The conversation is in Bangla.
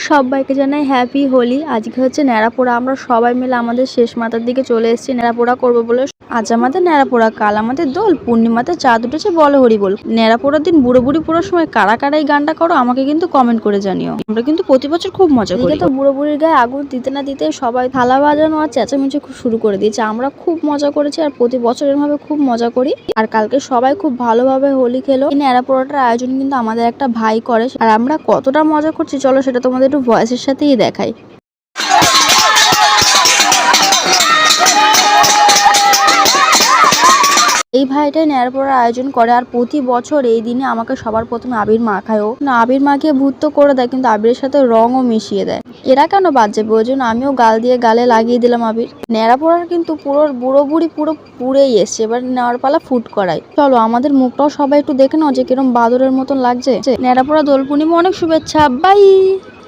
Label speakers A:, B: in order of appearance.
A: সবাইকে জানাই হ্যাপি হোলি। আজকে হচ্ছে ন্যাড়াপোড়া। আমরা সবাই মিলে আমাদের শেষ মাথার দিকে চলে এসেছি ন্যাড়াপোড়া করবো বলে। আজ আমাদের ন্যাড়াপোড়া, কাল আমাদের দোল, পূর্ণিমাতে চাঁদ উঠেছে, বলো হরি বল। ন্যাড়াপোড়ার দিন বুড়ো বুড়ি পোড়ার সময় কারা কারা এই গানটা করো আমাকে কিন্তু কমেন্ট করে জানিও। আমরা কিন্তু প্রতি বছর খুব মজা করি। তো বুড়ো বুড়ির গায়ে আগুন দিতে না দিতে সবাই থালা বাজানো আর চেঁচামেচি শুরু করে দিয়েছে। আমরা খুব মজা করেছি আর প্রতি বছরের ভাবে খুব মজা করি। আর কালকে সবাই খুব ভালোভাবে হোলি খেলো। এই ন্যাড়াপোড়াটার আয়োজন কিন্তু আমাদের একটা ভাই করে। আর আমরা কতটা মজা করছি চলো সেটা তোমাদের একটু ভয়েসের সাথেই দেখাই। এই ভাইটাই ন্যাড়াপোড়ার আয়োজন করে আর প্রতি বছর এই দিনে আমাকে সবার প্রথমে আবির মাখায়ও না। আবির মাখিয়ে ভূত তো করে দেয়, কিন্তু আবিরের সাথে রঙও মিশিয়ে দেয়। এরা কেন বাদ যাবে, ওই জন্য আমিও গাল দিয়ে গালে লাগিয়ে দিলাম আবির। ন্যাড়াপোড়ার কিন্তু পুরো বুড়ো বুড়ি পুরো পুড়েই এসছে, এবার নেওয়ার পালা ফুট করাই। চলো আমাদের মুখটাও সবাই একটু দেখে নাও যে কিরম বাদরের মতন লাগছে। ন্যাড়াপোড়া দোল পূর্ণিমা অনেক শুভেচ্ছা, বাই।